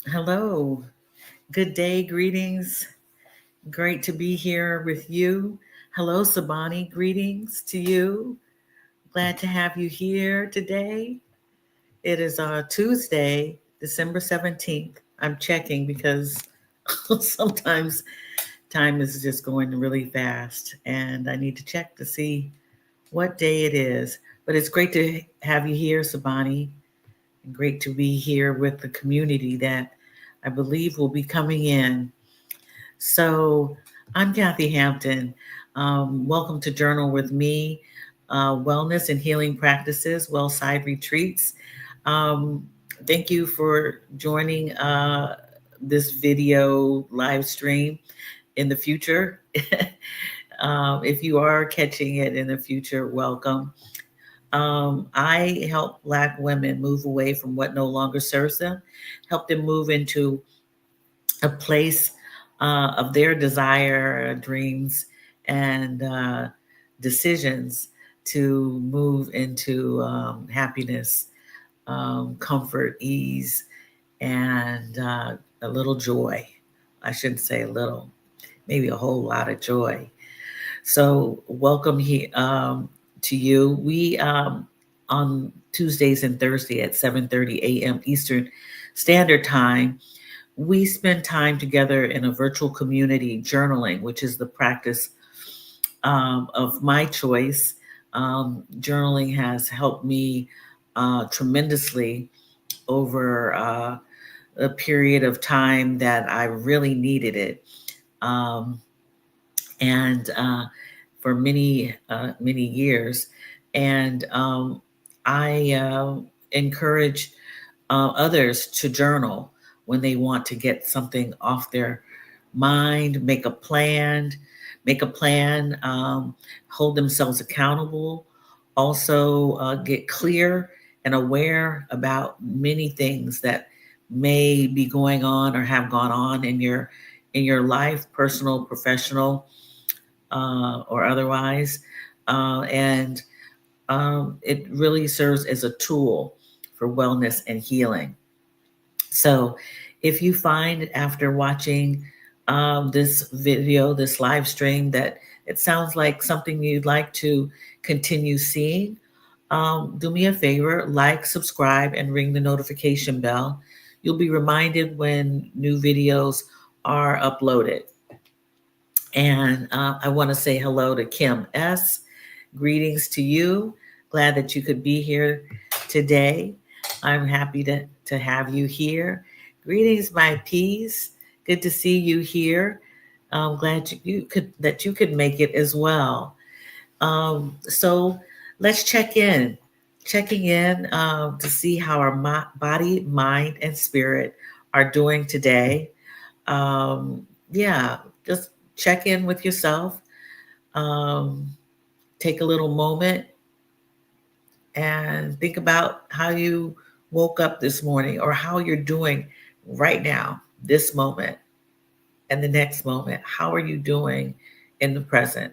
Hello, good day, greetings. Great to be here with you. Hello, Sabani, greetings to you. Glad to have you here today. It is Tuesday, December 17th. I'm checking because sometimes time is just going really fast and I need to check to see what day it is. But it's great to have you here, Sabani, and great to be here with the community that I believe will be coming in. So, I'm Kathy Hampton. Welcome to Journal with Me, Wellness and Healing Practices, Wellside Retreats. Um, Thank you for joining this video live stream in the future. If you are catching it in the future, welcome. I help Black women move away from what no longer serves them, help them move into a place of their desire, dreams, and decisions to move into happiness, comfort, ease, and a little joy. I shouldn't say a little, maybe a whole lot of joy. So, welcome here to you. We on Tuesdays and Thursday at 7:30 a.m. Eastern Standard Time we spend time together in a virtual community journaling, which is the practice of my choice. Journaling has helped me tremendously over a period of time that I really needed it. Um, and for many years. And I encourage others to journal when they want to get something off their mind, make a plan, hold themselves accountable, also get clear and aware about many things that may be going on or have gone on in your life, personal, professional, or otherwise, and it really serves as a tool for wellness and healing. So, if you find after watching this video, this live stream, that it sounds like something you'd like to continue seeing, do me a favor, like, subscribe, and ring the notification bell. You'll be reminded when new videos are uploaded. And I want to say hello to Kim S. Greetings to you. Glad that you could be here today. I'm happy to have you here. Greetings, my peas. Good to see you here. I'm glad you could make it as well. So let's check in. Checking in to see how our body, mind, and spirit are doing today. Yeah, just check in with yourself. Um, Take a little moment and think about how you woke up this morning or how you're doing right now, this moment and the next moment. How are you doing in the present?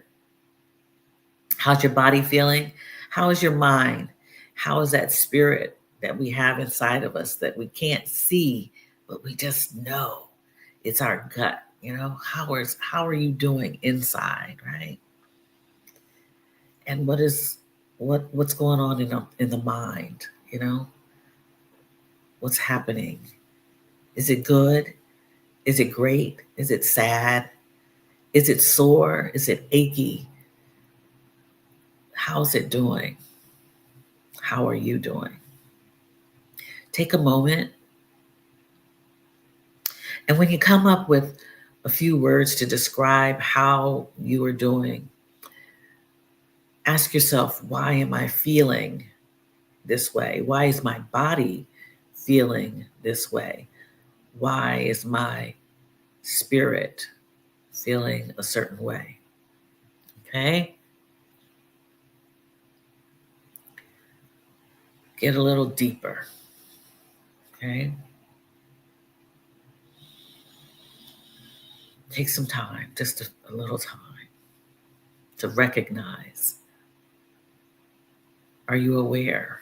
How's your body feeling? How is your mind? How is that spirit that we have inside of us that we can't see, but we just know it's our gut? How are you doing inside, right? And what's going on in the mind? You know, what's happening? Is it good? Is it great? Is it sad? Is it sore? Is it achy? How's it doing? How are you doing? Take a moment, and when you come up with a few words to describe how you are doing, ask yourself, why am I feeling this way? Why is my body feeling this way? Why is my spirit feeling a certain way? Okay? Get a little deeper. Okay? Take some time, just a little time to recognize. Are you aware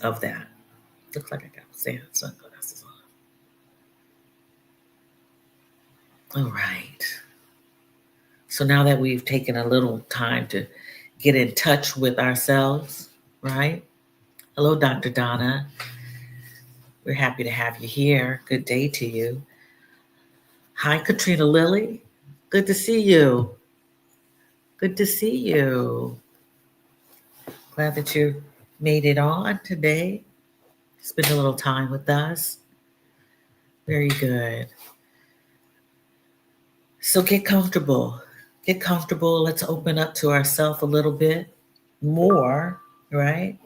of that? Looks like I got sunglasses on. All right. So now that we've taken a little time to get in touch with ourselves, right? Hello, Dr. Donna. We're happy to have you here. Good day to you. Hi, Katrina Lilly. Good to see you. Good to see you. Glad that you made it on today. Spend a little time with us. Very good. So get comfortable. Get comfortable. Let's open up to ourselves a little bit more, right?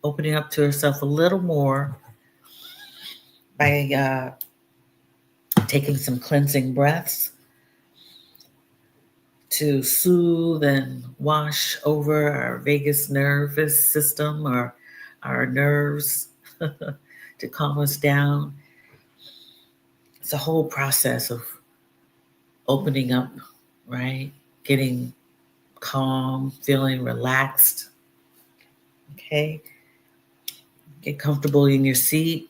Opening up to ourselves a little more by taking some cleansing breaths to soothe and wash over our vagus nervous system or our nerves to calm us down. It's a whole process of opening up, right? Getting calm, feeling relaxed. Okay. Get comfortable in your seat.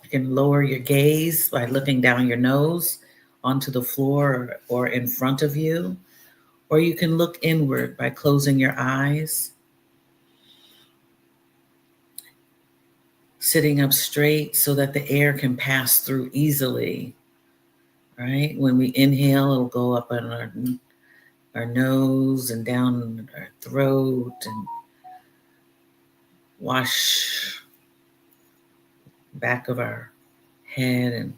You can lower your gaze by looking down your nose onto the floor or in front of you. Or you can look inward by closing your eyes, sitting up straight so that the air can pass through easily. Right? When we inhale, it'll go up on our nose and down our throat and wash back of our head and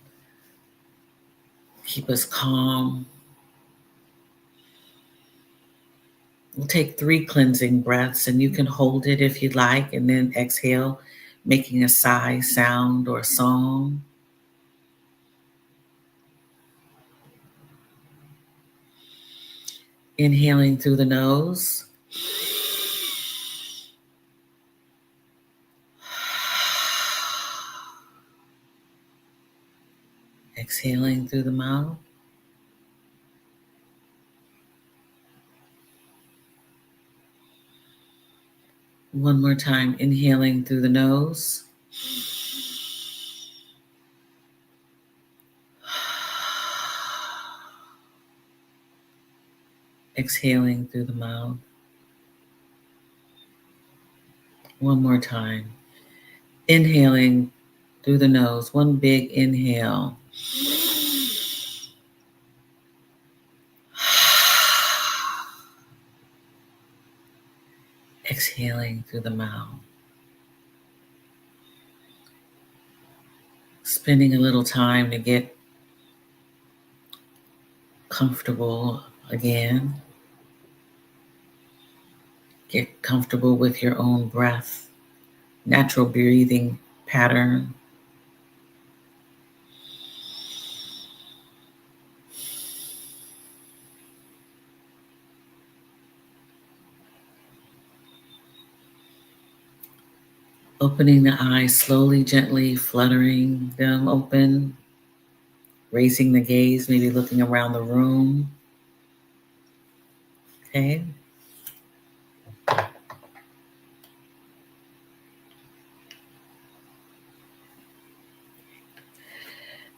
keep us calm. We'll take 3 cleansing breaths and you can hold it if you'd like and then exhale, making a sigh sound or song. Inhaling through the nose. Exhaling through the mouth. One more time, inhaling through the nose. Exhaling through the mouth. One more time. Inhaling through the nose. One big inhale. Exhaling through the mouth. Spending a little time to get comfortable again. Get comfortable with your own breath, natural breathing pattern. Opening the eyes slowly, gently, fluttering them open. Raising the gaze, maybe looking around the room. Okay.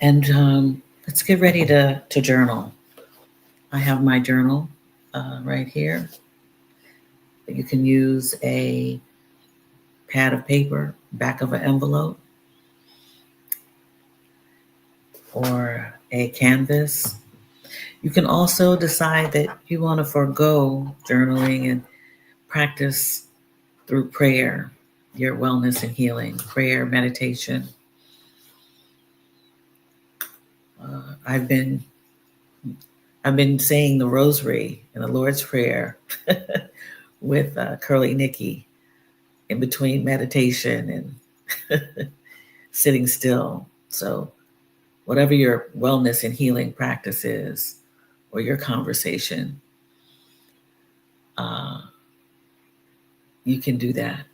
And let's get ready to journal. I have my journal right here. You can use a pad of paper, back of an envelope, or a canvas. You can also decide that you want to forego journaling and practice through prayer, your wellness and healing, prayer, meditation. I've been saying the Rosary and the Lord's Prayer with Curly Nikki in between meditation and sitting still. So whatever your wellness and healing practice is, or your conversation, you can do that.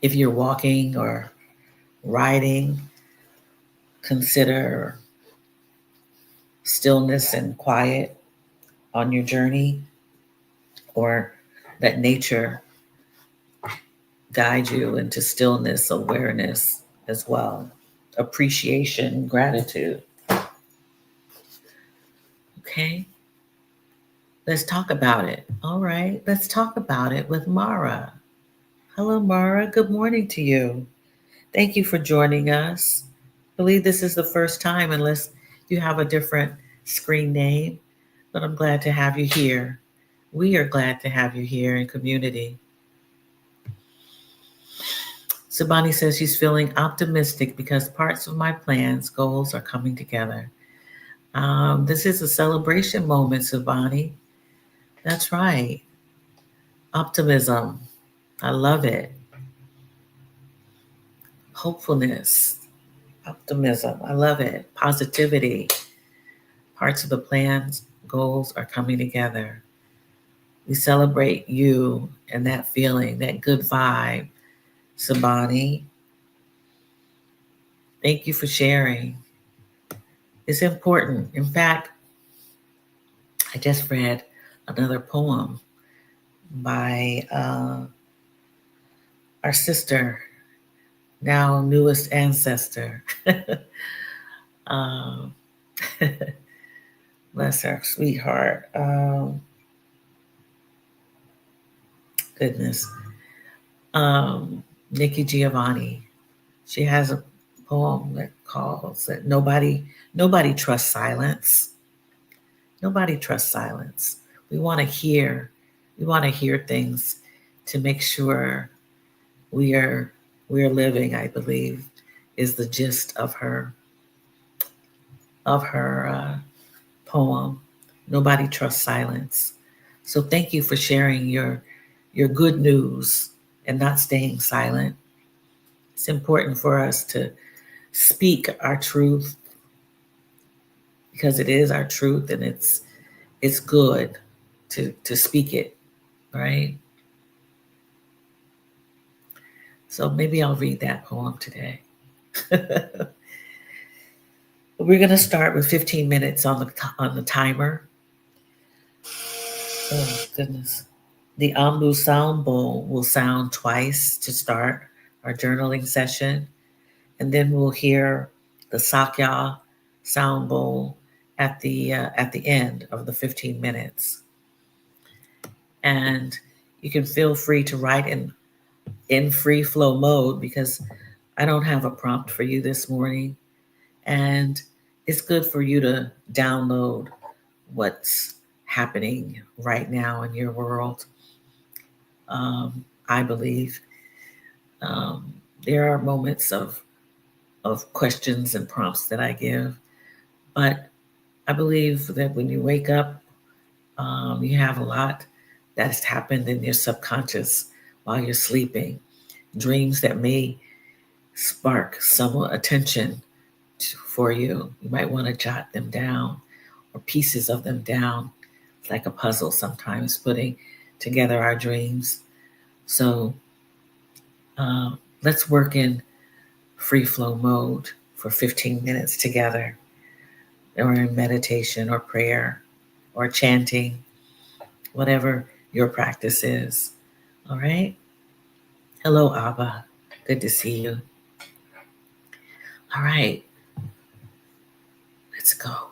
If you're walking or riding, consider stillness and quiet on your journey, or that nature guide you into stillness, awareness as well, appreciation, gratitude. Okay, let's talk about it. All right, let's talk about it with Mara. Hello, Mara. Good morning to you. Thank you for joining us. I believe this is the first time, unless you have a different screen name, but I'm glad to have you here. We are glad to have you here in community. Sabani says she's feeling optimistic because parts of my plans, goals are coming together. This is a celebration moment, Sabani. That's right. Optimism. I love it. Hopefulness. Optimism. I love it. Positivity. Parts of the plans, goals are coming together. We celebrate you and that feeling, that good vibe. Sabani, thank you for sharing. It's important. In fact, I just read another poem by our sister, now newest ancestor. um, Bless her, sweetheart. Goodness. Nikki Giovanni. She has a poem that calls that nobody trusts silence. Nobody trusts silence. We want to hear. We want to hear things to make sure we are we are living, I believe, is the gist of her poem. Nobody trusts silence. So thank you for sharing your good news and not staying silent. It's important for us to speak our truth because it is our truth and it's good to speak it, right? So maybe I'll read that poem today. We're going to start with 15 minutes on the timer. Oh goodness. The Ambu sound bowl will sound twice to start our journaling session, and then we'll hear the Sakya sound bowl at the end of the 15 minutes. And you can feel free to write in free flow mode because I don't have a prompt for you this morning, and it's good for you to download what's happening right now in your world. I believe there are moments of questions and prompts that I give, but I believe that when you wake up, you have a lot that's happened in your subconscious while you're sleeping, dreams that may spark some attention for you. You might want to jot them down or pieces of them down. It's like a puzzle sometimes putting together our dreams. So let's work in free flow mode for 15 minutes together, or in meditation or prayer or chanting, whatever your practice is. All right? Hello, Abba. Good to see you. All right, let's go.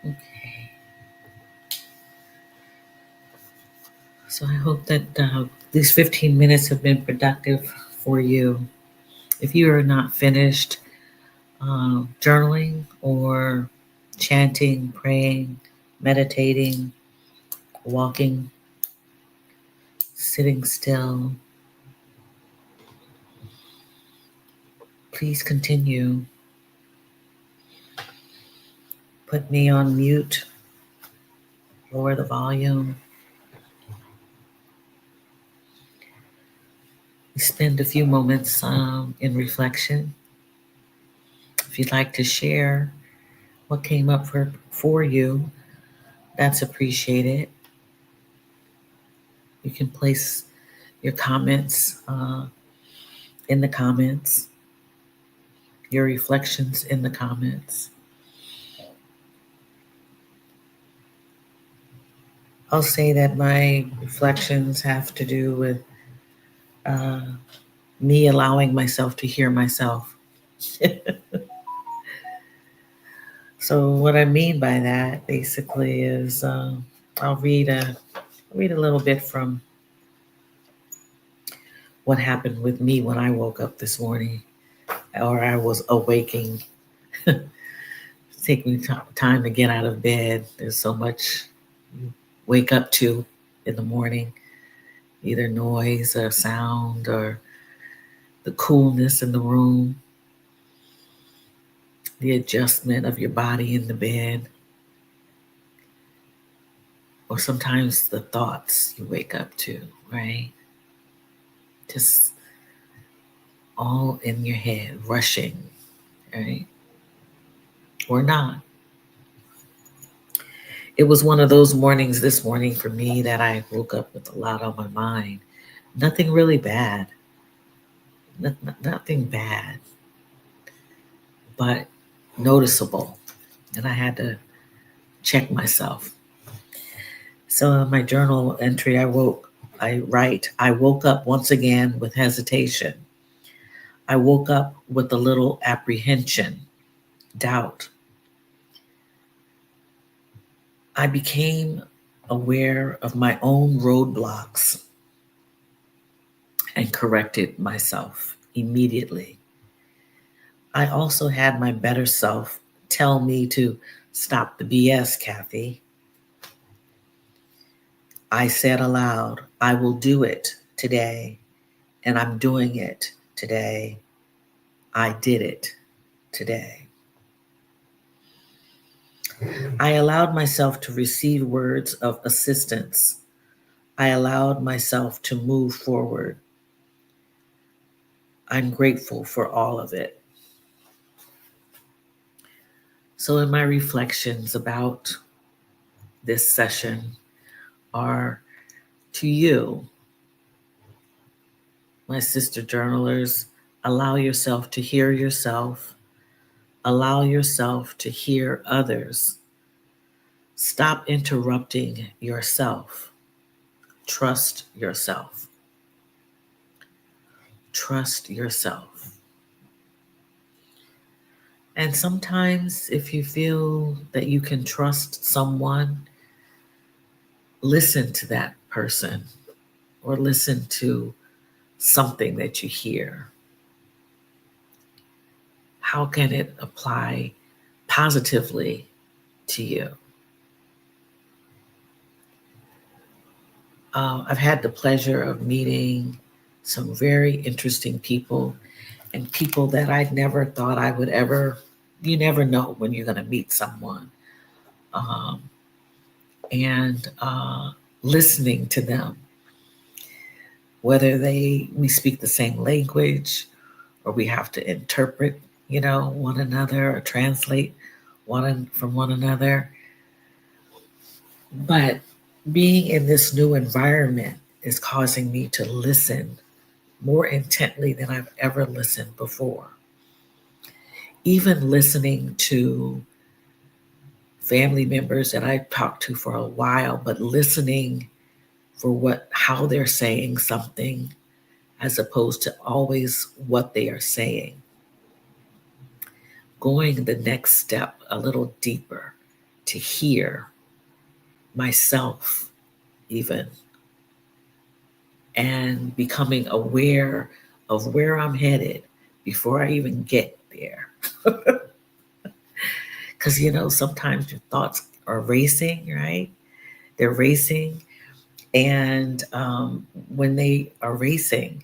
Okay. So I hope that these 15 minutes have been productive for you. If you are not finished journaling or chanting, praying, meditating, walking, sitting still, please continue. Put me on mute, lower the volume. We spend a few moments in reflection. If you'd like to share what came up for you, that's appreciated. You can place your comments in the comments, your reflections in the comments. I'll say that my reflections have to do with uh, me allowing myself to hear myself. So what I mean by that basically is I'll read a little bit from what happened with me when I woke up this morning, or I was awaking. Take me time to get out of bed. There's so much you wake up to in the morning, either noise or sound or the coolness in the room, the adjustment of your body in the bed, or sometimes the thoughts you wake up to, right? Just all in your head, rushing, right? Or not. It was one of those mornings this morning for me that I woke up with a lot on my mind. Nothing really bad, nothing bad, but noticeable. And I had to check myself. So in my journal entry, I write, I woke up once again with hesitation. I woke up with a little apprehension, doubt. I became aware of my own roadblocks and corrected myself immediately. I also had my better self tell me to stop the BS, Kathy. I said aloud, I will do it today, and I'm doing it today. I did it today. I allowed myself to receive words of assistance. I allowed myself to move forward. I'm grateful for all of it. So, in my reflections about this session are to you, my sister journalers, allow yourself to hear yourself, allow yourself to hear others. Stop interrupting yourself. Trust yourself. Trust yourself. And sometimes, if you feel that you can trust someone, listen to that person or listen to something that you hear. How can it apply positively to you? I've had the pleasure of meeting some very interesting people and people that I never thought I would ever, you never know when you're going to meet someone. Um, and listening to them, whether we speak the same language or we have to interpret, one another or translate from one another. But being in this new environment is causing me to listen more intently than I've ever listened before. Even listening to family members that I've talked to for a while, but listening for how they're saying something as opposed to always what they are saying. Going the next step a little deeper to hear myself even, and becoming aware of where I'm headed before I even get there. Because, sometimes your thoughts are racing, right? They're racing. And when they are racing,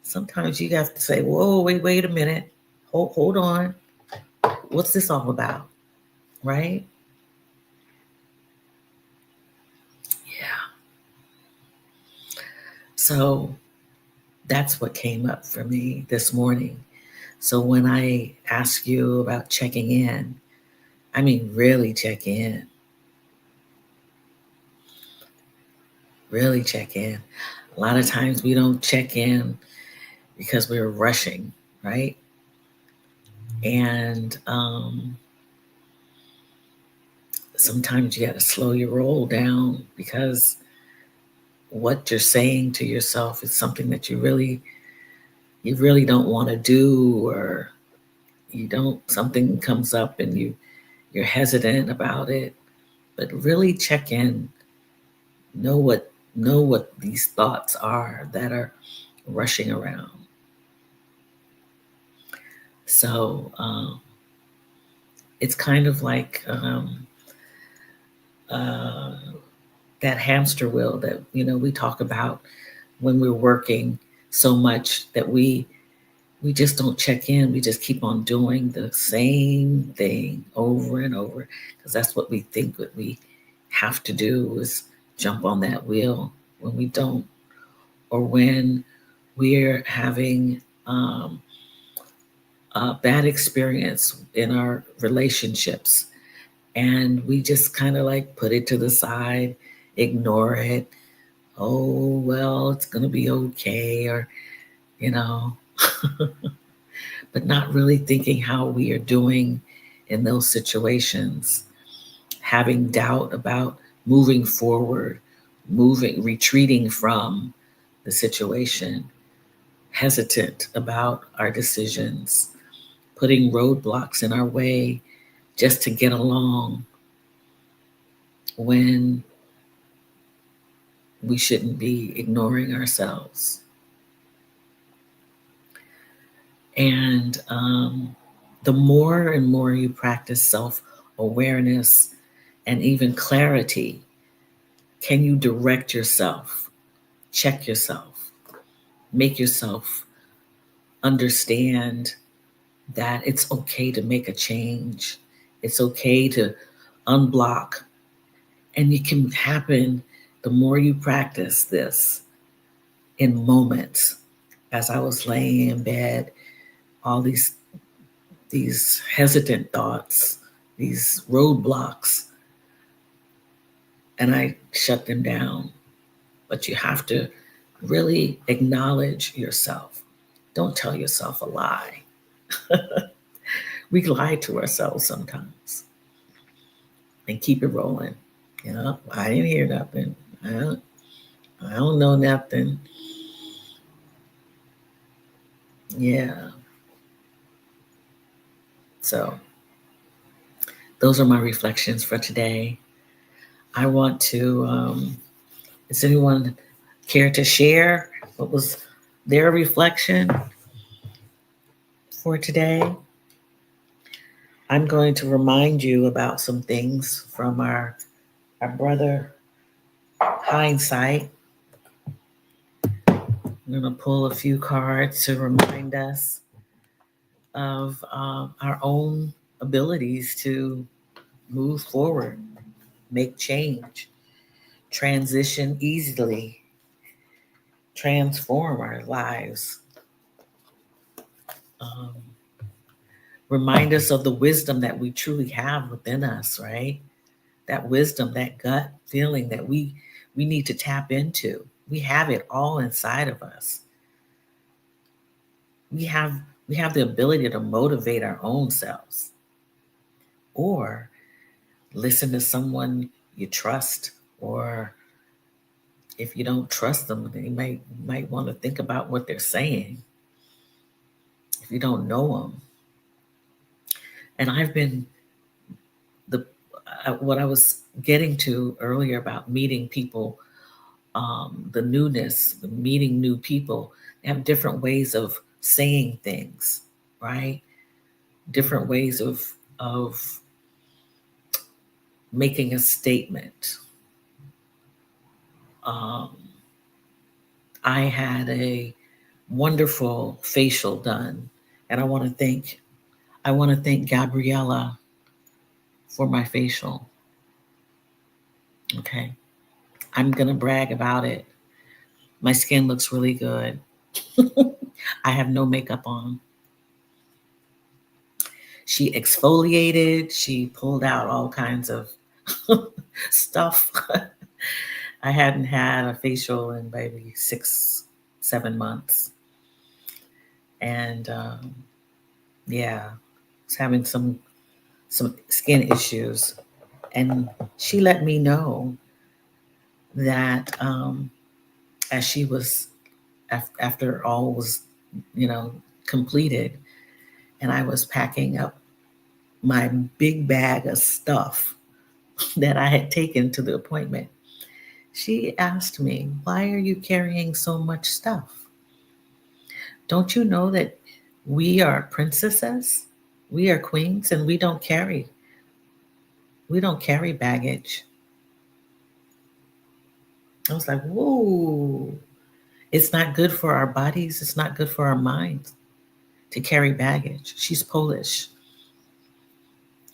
sometimes you have to say, whoa, wait a minute. Hold on. What's this all about? Right? Yeah. So that's what came up for me this morning. So when I ask you about checking in, I mean, really check in. Really check in. A lot of times we don't check in because we're rushing, right? And sometimes you got to slow your roll down because what you're saying to yourself is something that you really don't want to do, or you don't, something comes up and you're hesitant about it. But really check in, know what these thoughts are that are rushing around. So it's kind of like uh, that hamster wheel that we talk about when we're working so much that we just don't check in. We just keep on doing the same thing over and over because that's what we think that we have to do is jump on that wheel when we don't, or when we're having a bad experience in our relationships and we just kind of like put it to the side, ignore it. Oh, well, it's going to be okay, or, you know, but not really thinking how we are doing in those situations, having doubt about moving forward, retreating from the situation, hesitant about our decisions, putting roadblocks in our way just to get along when we shouldn't be ignoring ourselves. And the more and more you practice self awareness and even clarity, can you direct yourself, check yourself, make yourself understand that it's okay to make a change, it's okay to unblock. And it can happen the more you practice this in moments. As I was laying in bed, all these hesitant thoughts, these roadblocks, and I shut them down. But you have to really acknowledge yourself. Don't tell yourself a lie. We lie to ourselves sometimes and keep it rolling. I didn't hear nothing. I don't know nothing. Yeah. So those are my reflections for today. I want to, does anyone care to share what was their reflection for today? I'm going to remind you about some things from our brother Hindsight. I'm going to pull a few cards to remind us of our own abilities to move forward, make change, transition easily, transform our lives. Um, Remind us of the wisdom that we truly have within us, right? That wisdom, that gut feeling that we need to tap into. We have it all inside of us. We have we have the ability to motivate our own selves, or listen to someone you trust, or if you don't trust them, then you might want to think about what they're saying if you don't know them. And I've been the what I was getting to earlier about meeting people, the newness, meeting new people, they have different ways of saying things, right? Different ways of making a statement. Um, I had a wonderful facial done, and I want to thank Gabriella for my facial. Okay, I'm gonna brag about it. My skin looks really good. I have no makeup on. She exfoliated. She pulled out all kinds of stuff. I hadn't had a facial in maybe 6, 7 months, and yeah, I was having some skin issues, and she let me know that as she was after all was you know completed, and I was packing up my big bag of stuff that I had taken to the appointment. She asked me, "Why are you carrying so much stuff? Don't you know that we are princesses? We are queens, and we don't carry baggage." I was like, "Whoa. It's not good for our bodies. It's not good for our minds to carry baggage." She's Polish.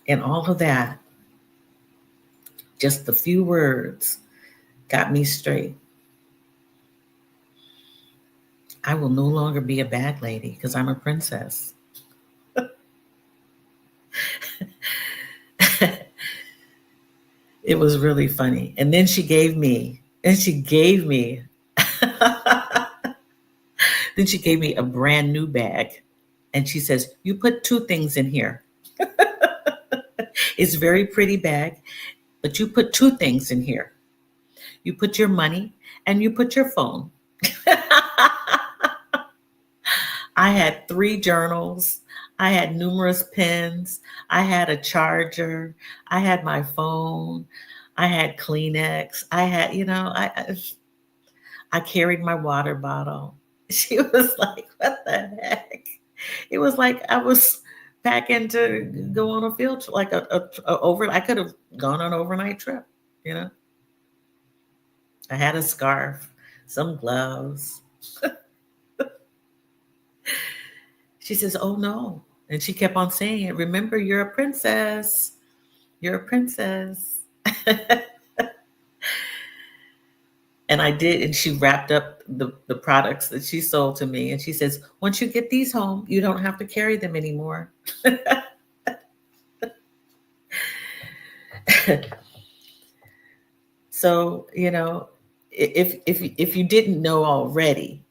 And all of that, just the few words, got me straight. I will no longer be a bag lady because I'm a princess. It was really funny. And then then she gave me a brand new bag. And she says, "You put two things in here. It's a very pretty bag, but you put two things in here. You put your money and you put your phone." I had 3 journals. I had numerous pens. I had a charger. I had my phone. I had Kleenex. I carried my water bottle. She was like, "What the heck?" It was like I was packing to go on a field trip, like a over. I could have gone on an overnight trip. You know, I had a scarf, some gloves. She says, "Oh no," and she kept on saying it. "Remember, you're a princess. You're a princess." And I did, and she wrapped up the products that she sold to me, and she says, "Once you get these home, you don't have to carry them anymore." So, if you didn't know already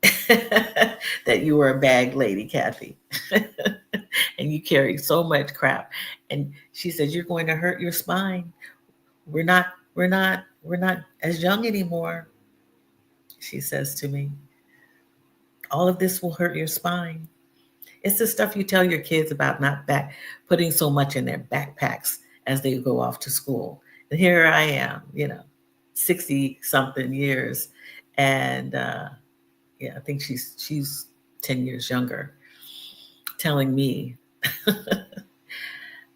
that you were a bag lady, Kathy, and you carry so much crap, and she says you're going to hurt your spine. We're not as young anymore. She says to me, "All of this will hurt your spine." It's the stuff you tell your kids about not back putting so much in their backpacks as they go off to school. And here I am, 60 something years. And yeah, I think she's 10 years younger, telling me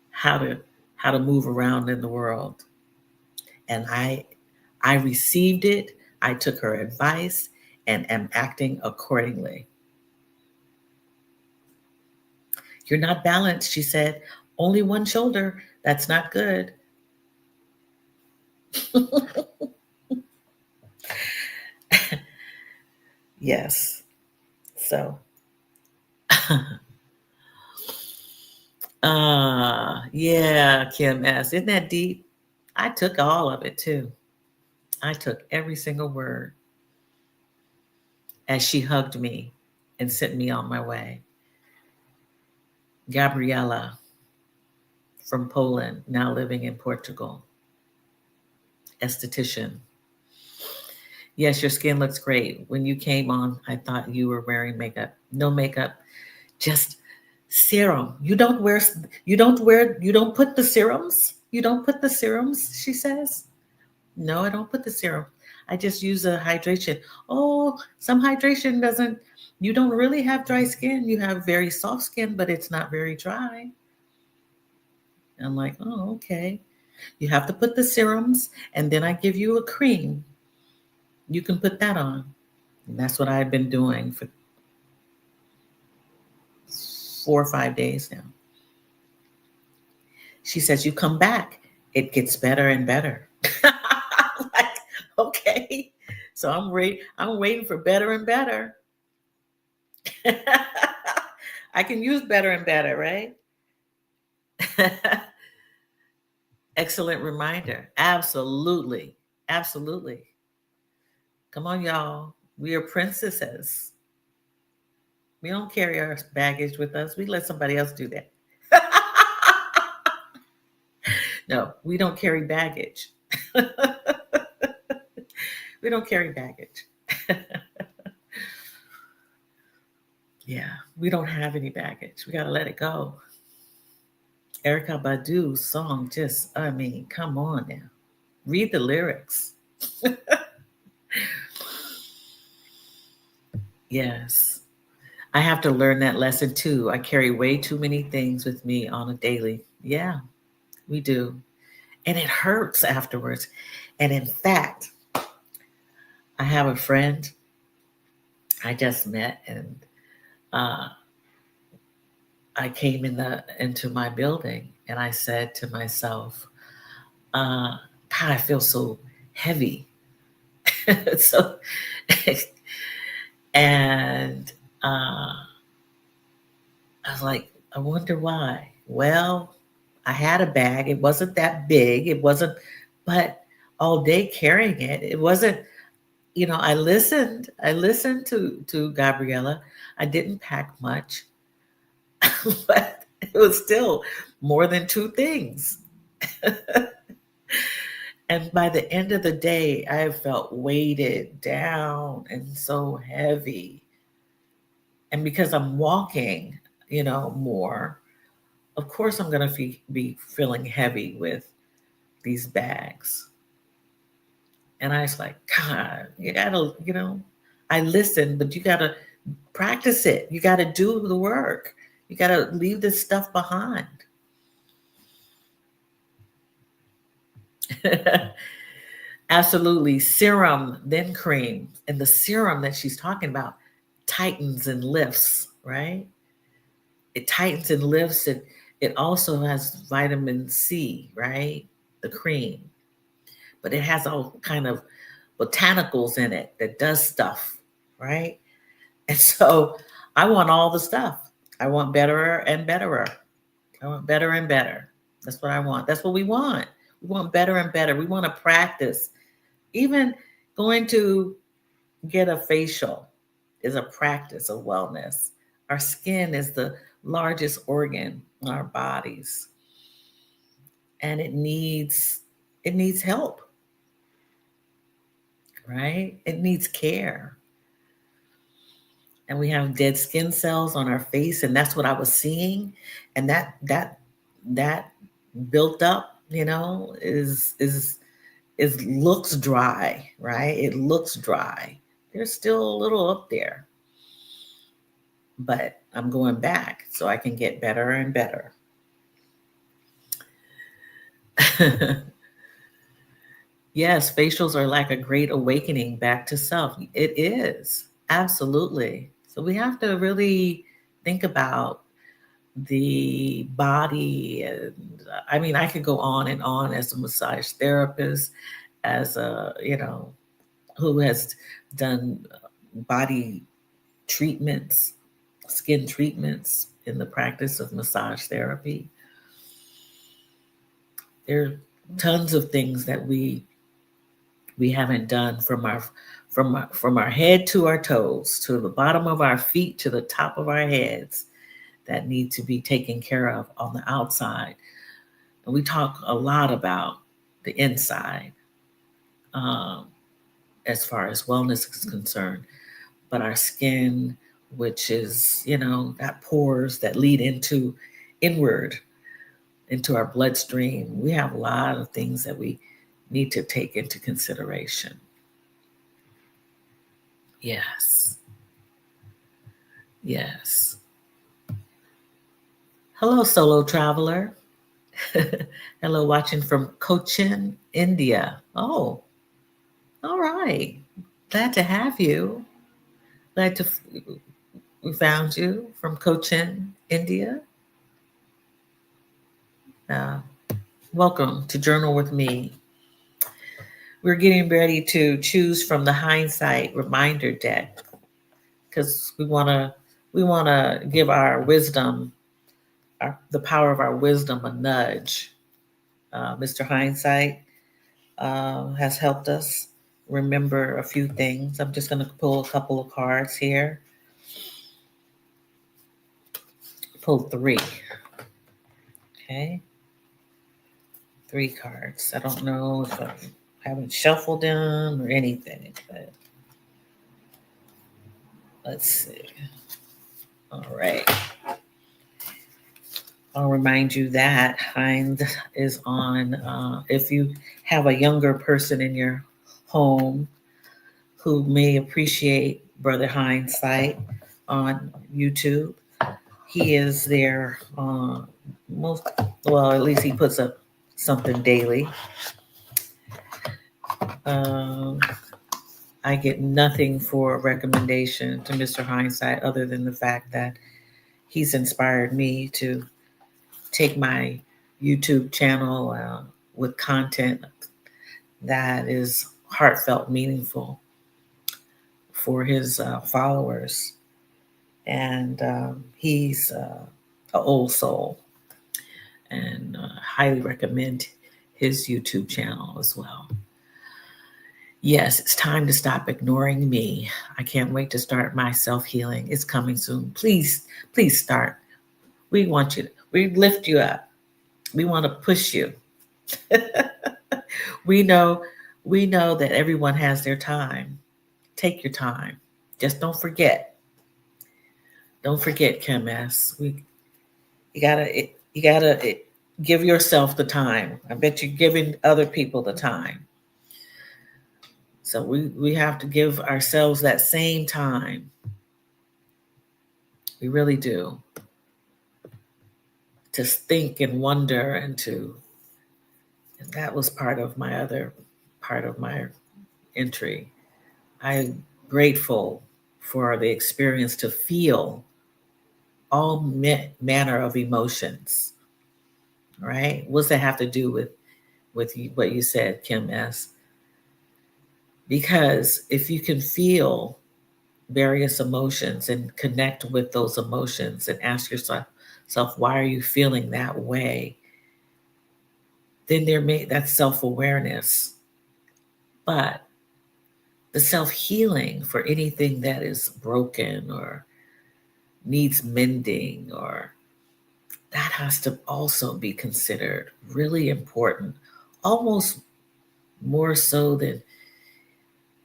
how to how to move around in the world. And I received it, I took her advice and am acting accordingly. "You're not balanced," she said. "Only one shoulder. That's not good." Yes. So, yeah, Kim S. Isn't that deep? I took all of it too. I took every single word as she hugged me and sent me on my way. Gabriella from Poland, now living in Portugal, esthetician. "Yes, your skin looks great. When you came on, I thought you were wearing makeup. No makeup, just serum. You don't put the serums?" You don't put the serums, she says. No, I don't put the serum. I just use a hydration. Oh, some hydration doesn't, you don't really have dry skin. You have very soft skin, but it's not very dry. I'm like, oh, okay. You have to put the serums, and then I give you a cream. You can put that on. And that's what I've been doing for 4 or 5 days now. She says, you come back, it gets better and better. Like, okay. So I'm waiting for better and better. I can use better and better, right? Excellent reminder. Absolutely. Absolutely. Come on, y'all. We are princesses. We don't carry our baggage with us. We let somebody else do that. No, we don't carry baggage. We don't carry baggage. Yeah, we don't have any baggage. We got to let it go. Erica Badu's song just, I mean, come on now. Read the lyrics. Yes. I have to learn that lesson too. I carry way too many things with me on a daily. Yeah, we do. And it hurts afterwards. And in fact, I have a friend I just met, and uh, I came into my building, and I said to myself, God, I feel so heavy. So, and I was like, I wonder why. Well, I had a bag. It wasn't that big. It wasn't, but all day carrying it, it wasn't, I listened. I listened to Gabriella. I didn't pack much, but it was still more than two things. And by the end of the day, I felt weighted down and so heavy. And because I'm walking, more, of course I'm going to be feeling heavy with these bags. And I was like, God, you got to, I listened, but you got to practice it. You got to do the work. You got to leave this stuff behind. Absolutely. Serum, then cream. And the serum that she's talking about tightens and lifts, right? It tightens and lifts. It also has vitamin C, right? The cream. But it has all kind of botanicals in it that does stuff, right? And so I want all the stuff. I want betterer and betterer. I want better and better. That's what I want. That's what we want. We want better and better. We want to practice. Even going to get a facial is a practice of wellness. Our skin is the largest organ in our bodies, and it needs help, right? It needs care. And we have dead skin cells on our face, and that's what I was seeing. And that built up, is looks dry, right? It looks dry. There's still a little up there, but I'm going back so I can get better and better. Yes, facials are like a great awakening back to self. It is, absolutely. So we have to really think about the body. And I mean, I could go on and on as a massage therapist, as a, who has done body treatments, skin treatments in the practice of massage therapy. There are tons of things that we haven't done from our head to our toes, to the bottom of our feet, to the top of our heads, that need to be taken care of on the outside. And we talk a lot about the inside, um, as far as wellness is concerned, but our skin, which is, got pores that lead into inward, into our bloodstream. We have a lot of things that we need to take into consideration. Yes. Yes. Hello, solo traveler. Hello, watching from Cochin, India. Oh, all right. Glad to have you. Glad to we found you from Cochin, India. Uh, Welcome to Journal with Me. We're getting ready to choose from the hindsight reminder deck because we want to give our wisdom, the power of our wisdom, a nudge. Mr. Hindsight has helped us remember a few things. I'm just going to pull a couple of cards here. Pull three. Okay. 3 cards. I don't know if I haven't shuffled them or anything, but let's see. All right. I'll remind you that Hind is on. If you have a younger person in your home who may appreciate Brother Hindsight on YouTube, he is there most, well, at least he puts up something daily. Um, I get nothing for a recommendation to Mr. Hindsight other than the fact that he's inspired me to take my YouTube channel with content that is heartfelt, meaningful for his followers. And he's an old soul, and highly recommend his YouTube channel as well. Yes, it's time to stop ignoring me. I can't wait to start my self healing. It's coming soon. Please, please start. We want you. We lift you up. We want to push you. we know, we know that everyone has their time. Take your time. Just don't forget. Don't forget, Kim S. You gotta give yourself the time. I bet you're giving other people the time. So we have to give ourselves that same time. We really do. To think and wonder and that was part of my entry. I'm grateful for the experience to feel all manner of emotions, right? What's that have to do with what you said, Kim S? Because if you can feel various emotions and connect with those emotions and ask yourself, why are you feeling that way? Then that's self-awareness. But the self-healing for anything that is broken or needs mending, or that has to also be considered really important, almost more so than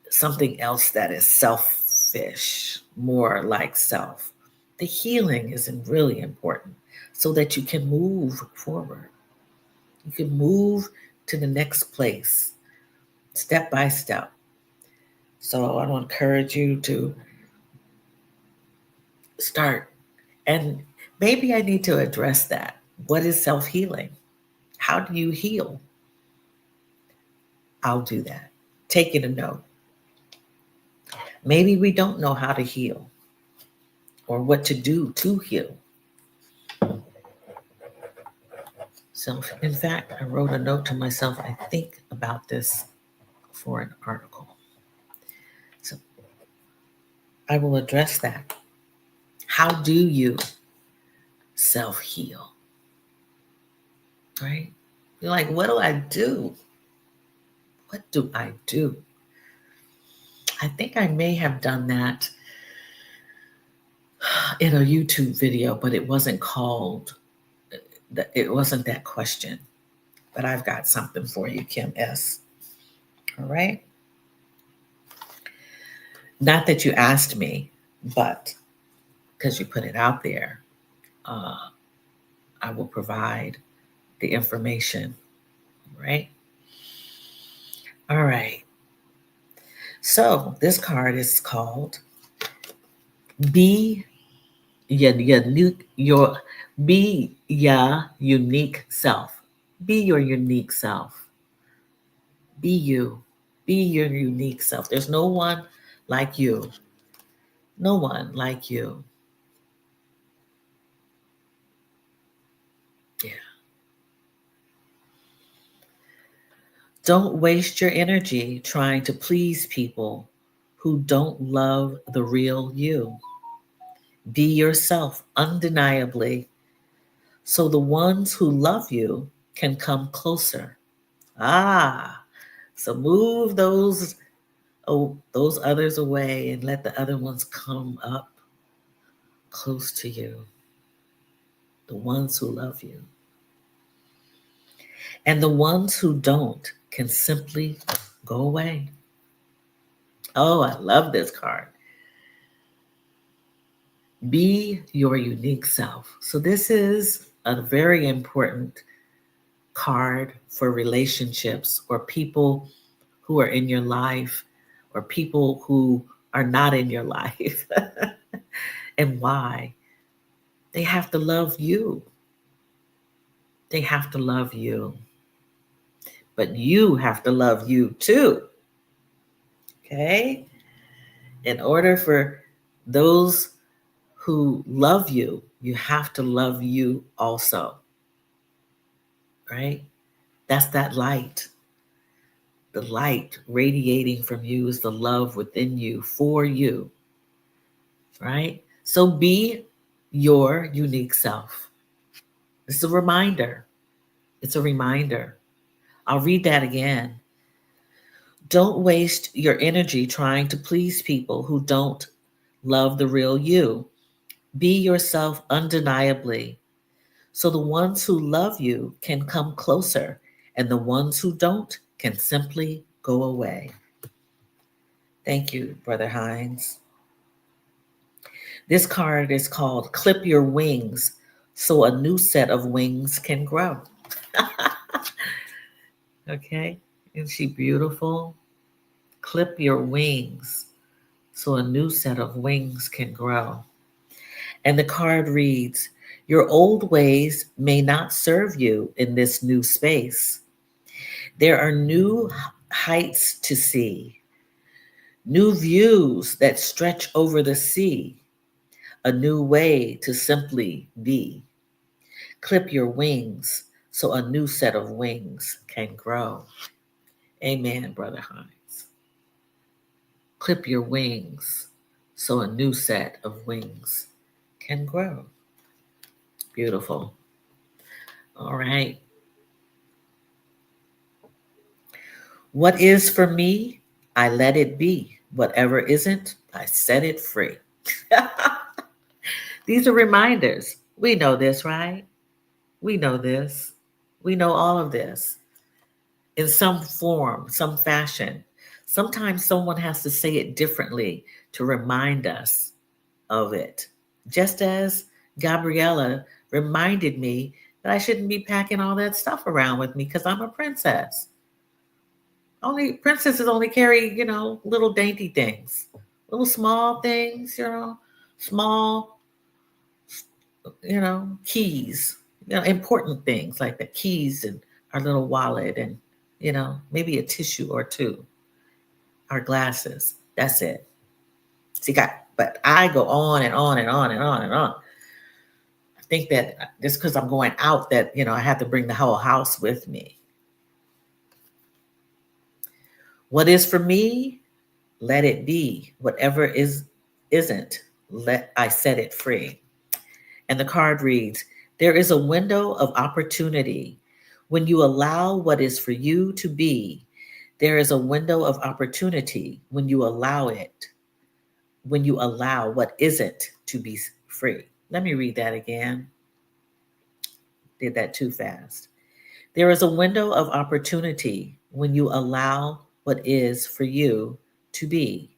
something else that is selfish, more like self. The healing is really important so that you can move forward. You can move to the next place step by step. So I want to encourage you to start. And maybe I need to address that. What is self healing? How do you heal? I'll do that. Take it a note. Maybe we don't know how to heal or what to do to heal. So, in fact, I wrote a note to myself. I think about this for an article. So, I will address that. How do you self heal? Right? You're like, what do I do? What do I do? I think I may have done that in a YouTube video, but it wasn't that question. But I've got something for you, Kim S. All right? Not that you asked me, but because you put it out there, I will provide the information, right? All right. So this card is called Be your be your unique self. Be your unique self. Be you. Be your unique self. There's no one like you. No one like you. Yeah. Don't waste your energy trying to please people who don't love the real you. Be yourself undeniably so the ones who love you can come closer. Ah, so move those others away and let the other ones come up close to you, the ones who love you. And the ones who don't can simply go away. Oh, I love this card. Be your unique self. So, this is a very important card for relationships or people who are in your life or people who are not in your life. And why? They have to love you. They have to love you. But you have to love you too. Okay? In order for those who love you, you have to love you also. Right? That's that light. The light radiating from you is the love within you for you. Right? So be your unique self. It's a reminder. It's a reminder. I'll read that again. Don't waste your energy trying to please people who don't love the real you. Be yourself undeniably so the ones who love you can come closer and the ones who don't can simply go away. Thank you, Brother Hines. This card is called Clip Your Wings so a new set of wings can grow. Okay, isn't she beautiful? Clip your wings so a new set of wings can grow. And the card reads, your old ways may not serve you in this new space. There are new heights to see, new views that stretch over the sea, a new way to simply be. Clip your wings so a new set of wings can grow. Amen, Brother Hines. Clip your wings so a new set of wings can grow. Beautiful. All right. What is for me, I let it be. Whatever isn't, I set it free. These are reminders. We know this, right? We know this. We know all of this in some form, some fashion. Sometimes someone has to say it differently to remind us of it. Just as Gabriella reminded me that I shouldn't be packing all that stuff around with me because I'm a princess. Only princesses only carry, little dainty things, little small things, small, keys, important things like the keys and our little wallet and, maybe a tissue or two, our glasses. That's it. See, but I go on and on and on and on and on. I think that just because I'm going out that, I have to bring the whole house with me. What is for me, let it be. Whatever isn't, let I set it free. And the card reads, there is a window of opportunity when you allow what is for you to be. There is a window of opportunity when you allow it, when you allow what isn't to be free. Let me read that again. Did that too fast. There is a window of opportunity when you allow what is for you to be.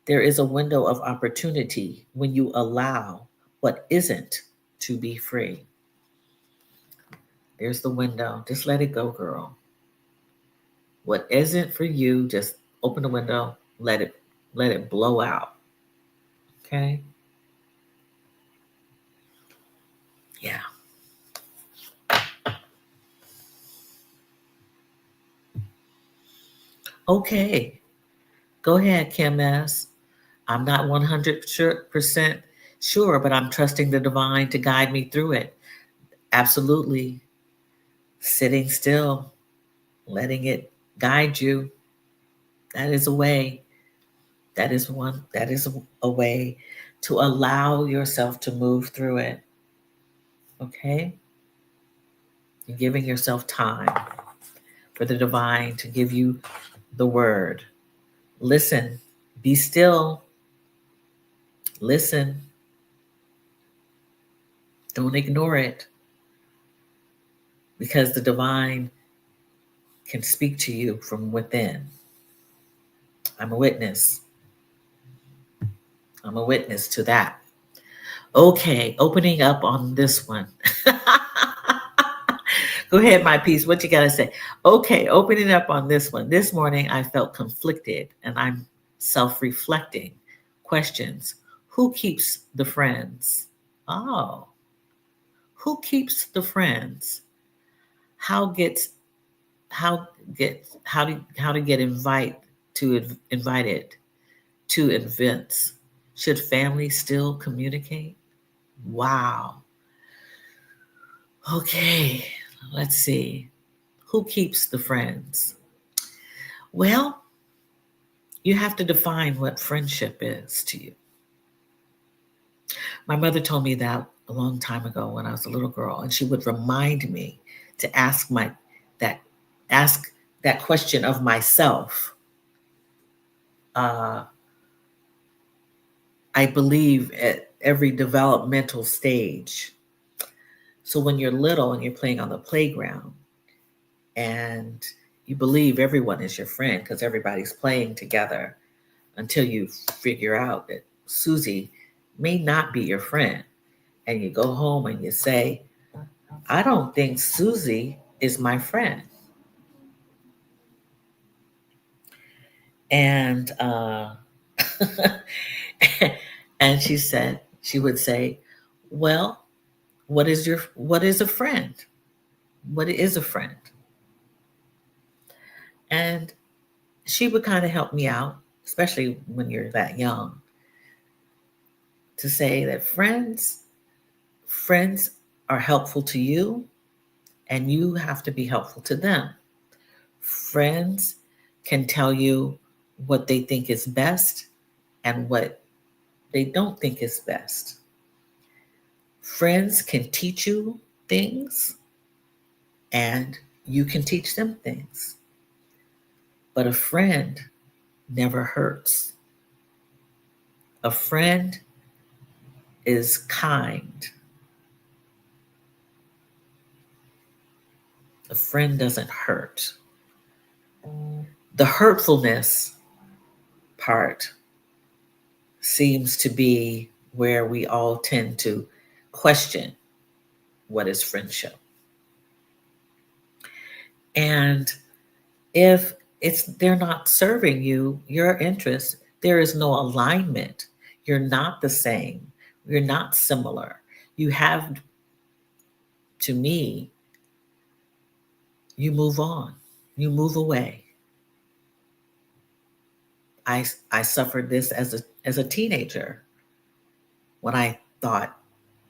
There is a window of opportunity when you allow what isn't to be free. There's the window. Just let it go, girl. What isn't for you, just open the window, let it blow out. Okay? Yeah. Okay. Go ahead, Kim S. I'm not 100% sure, but I'm trusting the divine to guide me through it. Absolutely. Sitting still, letting it guide you. That is a way. That is a way to allow yourself to move through it. Okay? You're giving yourself time for the divine to give you the word. Listen, be still, listen, don't ignore it because the divine can speak to you from within. I'm a witness. I'm a witness to that. Okay, opening up on this one. Go ahead, my piece. What you got to say? Okay, opening up on this one. This morning I felt conflicted and I'm self reflecting. Questions. Who keeps the friends? Oh, who keeps the friends? How gets how to get invited to events? Should family still communicate? Wow. Okay, let's see. Who keeps the friends? Well, you have to define what friendship is to you. My mother told me that a long time ago when I was a little girl, and she would remind me to that ask that question of myself. Uh, I believe at every developmental stage. So when you're little and you're playing on the playground and you believe everyone is your friend because everybody's playing together until you figure out that Susie may not be your friend. And you go home and you say, I don't think Susie is my friend. And and she would say, well, what is a friend? What is a friend? And she would kind of help me out, especially when you're that young, to say that friends are helpful to you and you have to be helpful to them. Friends can tell you what they think is best and what they don't think is best. Friends can teach you things and you can teach them things. But a friend never hurts. A friend is kind. A friend doesn't hurt. The hurtfulness part seems to be where we all tend to question what is friendship. And if they're not serving you, your interests, there is no alignment. You're not the same. You're not similar. You have, to me, you move on. You move away. I suffered this as a teenager when I thought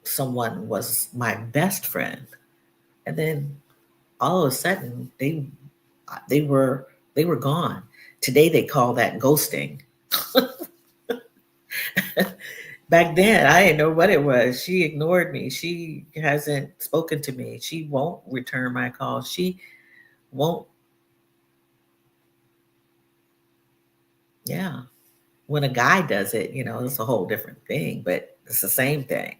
someone was my best friend. And then all of a sudden they were they were gone. Today they call that ghosting. Back then I didn't know what it was. She ignored me. She hasn't spoken to me. She won't return my call. She won't. Yeah. When a guy does it, it's a whole different thing, but it's the same thing.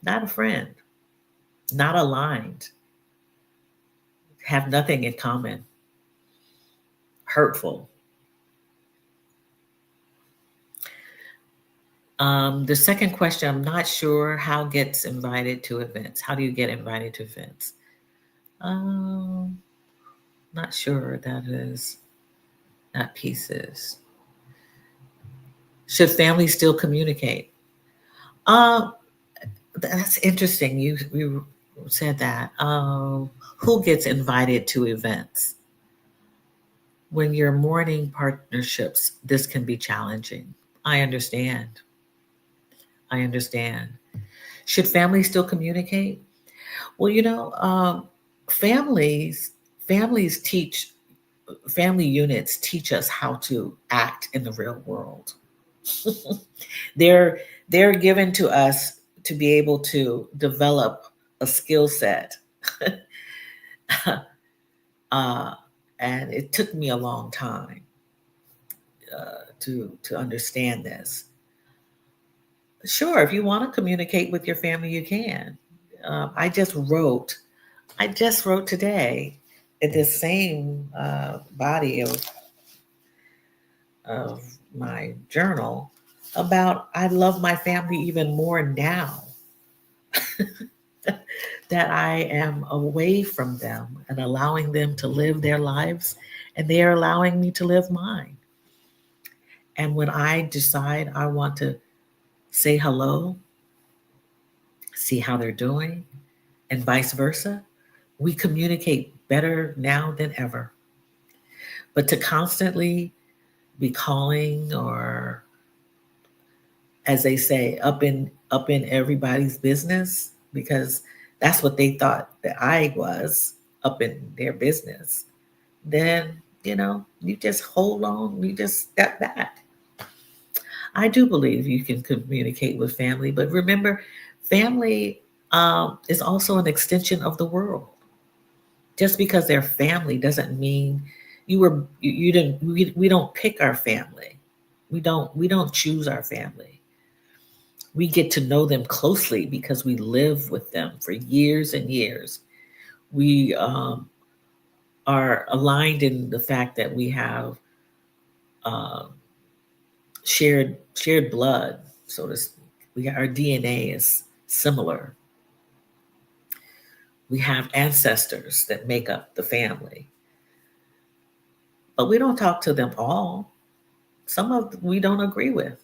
Not a friend, not aligned, have nothing in common, hurtful. The second question, I'm not sure how gets invited to events. How do you get invited to events? Um, Not sure that piece is. Should families still communicate? Um, that's interesting. You said that. Who gets invited to events? When you're mourning partnerships, this can be challenging. I understand. I understand. Should families still communicate? Well, families families teach family units teach us how to act in the real world. they're they're given to us to be able to develop a skill set. uh, and it took me a long time to understand this. Sure, if you want to communicate with your family, you can. I just wrote today in this same body of my journal about I love my family even more now that I am away from them and allowing them to live their lives, and they are allowing me to live mine. And when I decide I want to say hello, see how they're doing, and vice versa, we communicate better now than ever. But to constantly be calling, or as they say, up in everybody's business, because that's what they thought that I was, up in their business, then you just hold on, you just step back. I do believe you can communicate with family, but remember, family is also an extension of the world. Just because they're family doesn't mean you didn't we don't pick our family. We don't choose our family. We get to know them closely because we live with them for years and years. We are aligned in the fact that we have uh, shared blood, so to speak. Our DNA is similar. We have ancestors that make up the family, but we don't talk to them all. Some of them we don't agree with.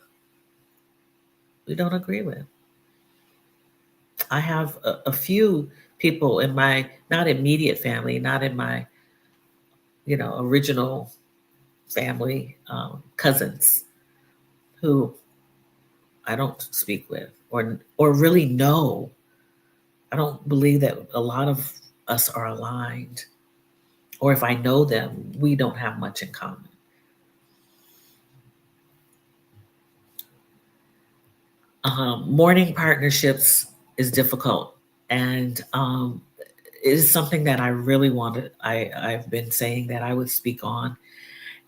We don't agree with. I have a few people in my not immediate family, not in my original family, cousins who I don't speak with, or really know. I don't believe that a lot of us are aligned, or if I know them, we don't have much in common. Mourning partnerships is difficult, and it is something that I really wanted. I've been saying that I would speak on,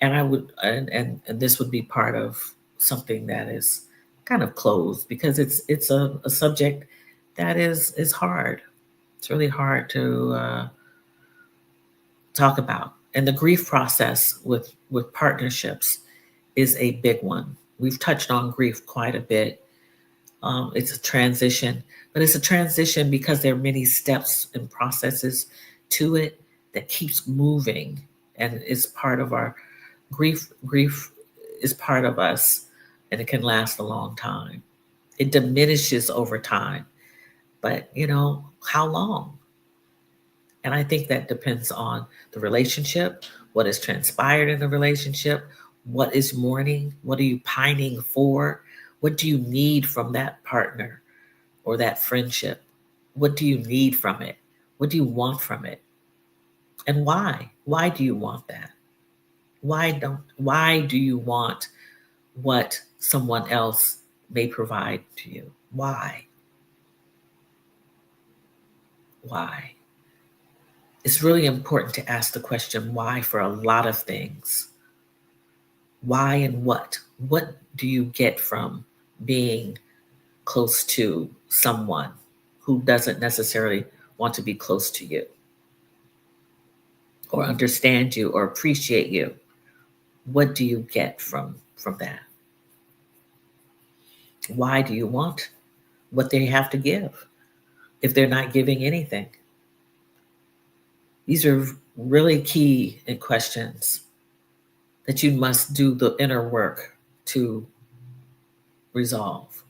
and I would, and this would be part of something that is kind of closed, because it's a subject that is hard. It's really hard to talk about, and the grief process with partnerships is a big one. We've touched on grief quite a bit. It's a transition, but it's a transition because there are many steps and processes to it that keeps moving, and it's part of our grief. Grief is part of us, and it can last a long time. It diminishes over time, but how long? And I think that depends on the relationship, what has transpired in the relationship, what is mourning, what are you pining for, what do you need from that partner or that friendship? What do you need from it? What do you want from it? And why? Why do you want that? Why do you want what someone else may provide to you? Why? Why? It's really important to ask the question why for a lot of things. Why and what? What do you get from being close to someone who doesn't necessarily want to be close to you, or understand you, or appreciate you? What do you get from that? Why do you want what they have to give if they're not giving anything? These are really key questions that you must do the inner work to resolve.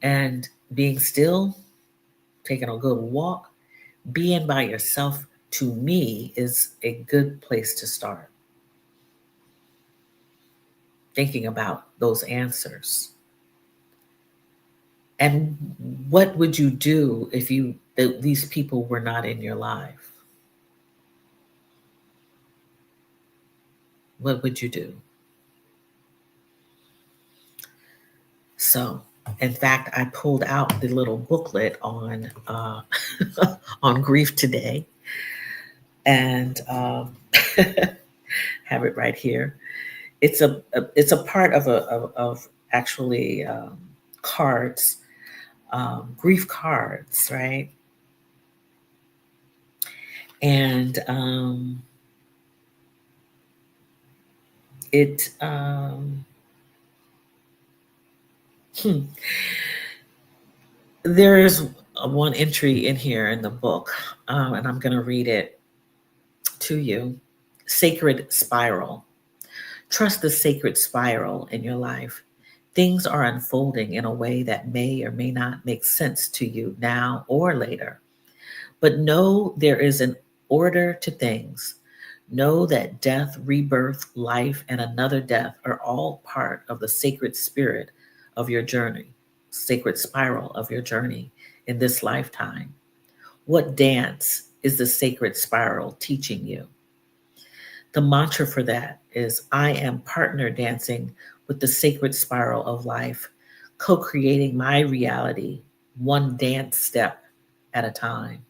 And being still, taking a good walk, being by yourself, to me, is a good place to start. Thinking about those answers. And what would you do if these people were not in your life? What would you do? So, in fact, I pulled out the little booklet on on grief today, and have it right here. It's a part of actually cards, grief cards, right? And it there's one entry in here in the book, and I'm going to read it to you. Sacred spiral. Trust the sacred spiral in your life. Things are unfolding in a way that may or may not make sense to you now or later. But know there is an order to things. Know that death, rebirth, life, and another death are all part of the sacred spirit of your journey, sacred spiral of your journey in this lifetime. What dance is the sacred spiral teaching you? The mantra for that is I am partner dancing with the sacred spiral of life, co creating my reality one dance step at a time.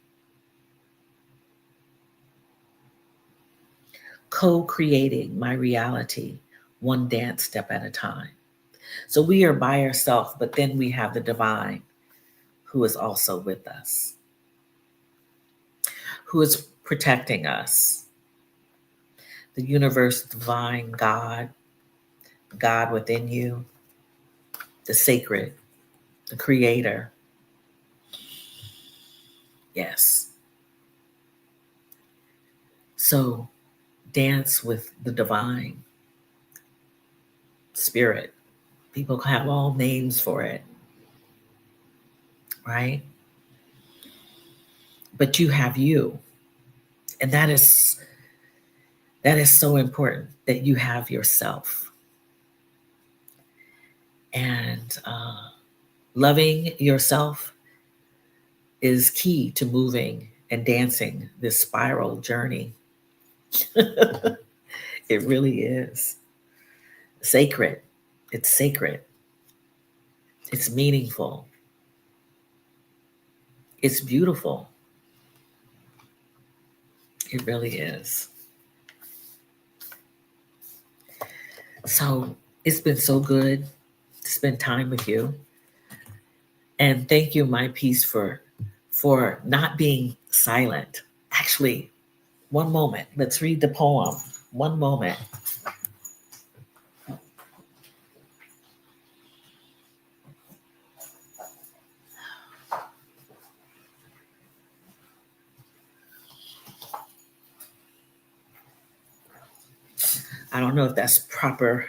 Co creating my reality one dance step at a time. So we are by ourselves, but then we have the divine who is also with us, who is protecting us. The universe, divine, God, God within you, the sacred, the creator. Yes. So dance with the divine spirit. People have all names for it, right? But you have you. And that is so important, that you have yourself. And loving yourself is key to moving and dancing this spiral journey. It really is sacred. It's sacred. It's meaningful. It's beautiful. It really is. So it's been so good to spend time with you. And thank you, my piece, for not being silent. Actually, one moment. Let's read the poem. One moment. I don't know if that's proper.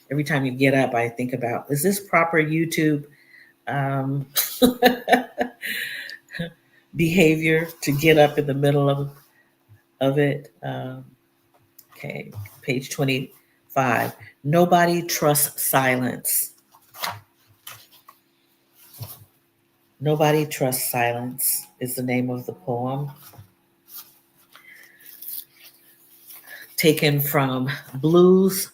Every time you get up, I think about, is this proper YouTube behavior to get up in the middle of it? Okay, page 25. Nobody trusts silence. Nobody trusts silence is the name of the poem. Taken from Blues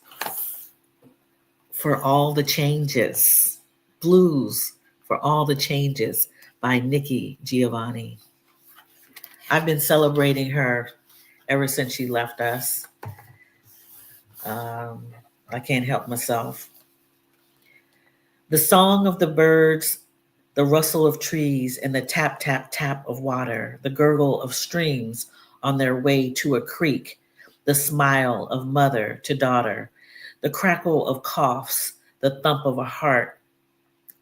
for All the Changes. Blues for All the Changes by Nikki Giovanni. I've been celebrating her ever since she left us. I can't help myself. The song of the birds, the rustle of trees, and the tap, tap, tap of water, the gurgle of streams on their way to a creek, the smile of mother to daughter, The crackle of coughs, the thump of a heart,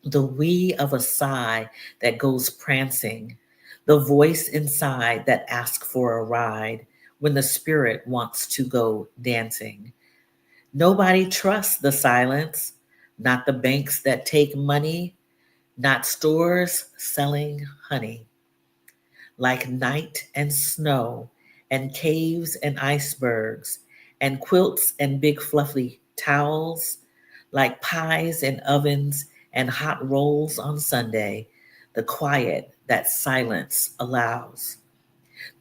the wee of a sigh that goes prancing, the voice inside that asks for a ride when the spirit wants to go dancing. Nobody trusts the silence, not the banks that take money, not stores selling honey. Like night and snow, and caves and icebergs, and quilts and big fluffy towels, like pies and ovens and hot rolls on Sunday, the quiet that silence allows.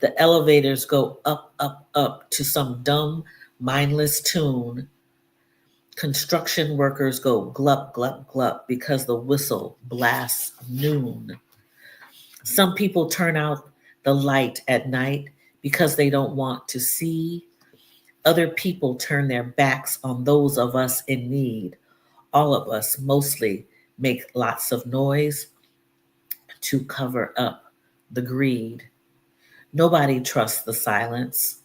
The elevators go up, up, up to some dumb, mindless tune. Construction workers go glup, glup, glup because the whistle blasts noon. Some people turn out the light at night because they don't want to see. Other people turn their backs on those of us in need. All of us mostly make lots of noise to cover up the greed. Nobody trusts the silence,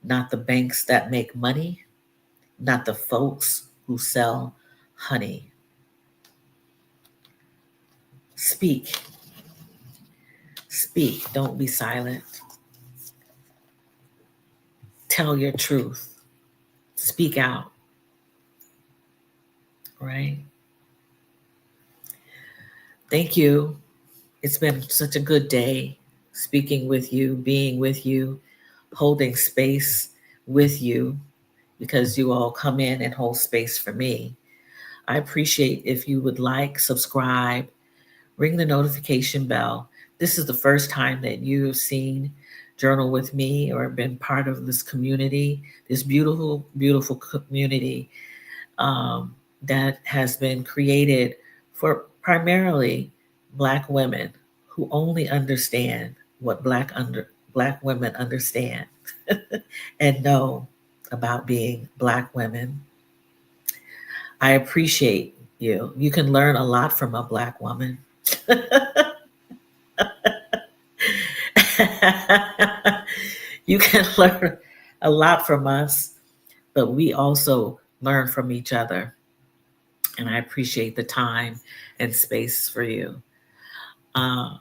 not the banks that make money, not the folks who sell honey. Speak, speak, don't be silent. Tell your truth. Speak out, right? Thank you. It's been such a good day speaking with you, being with you, holding space with you because you all come in and hold space for me. I appreciate if you would like, subscribe, ring the notification bell. This is the first time that you have seen Journal with Me or been part of this community, this beautiful, beautiful community that has been created for primarily Black women who only understand what Black women understand and know about being Black women. I appreciate you. You can learn a lot from a Black woman. You can learn a lot from us, but we also learn from each other. And I appreciate the time and space for you. Uh,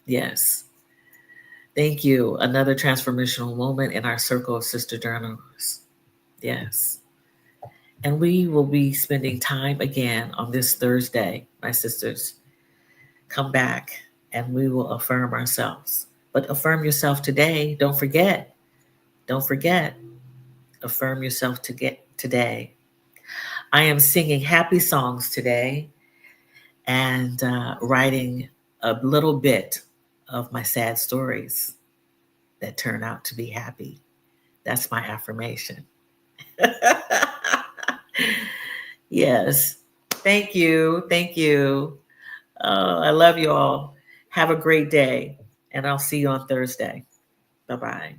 yes. Thank you. Another transformational moment in our circle of sister journalists. Yes. And we will be spending time again on this Thursday, my sisters. Come back and we will affirm ourselves. But affirm yourself today. Don't forget. Don't forget. Affirm yourself today. I am singing happy songs today and writing a little bit of my sad stories that turn out to be happy. That's my affirmation. Yes. Thank you. Thank you. I love you all. Have a great day, and I'll see you on Thursday. Bye bye.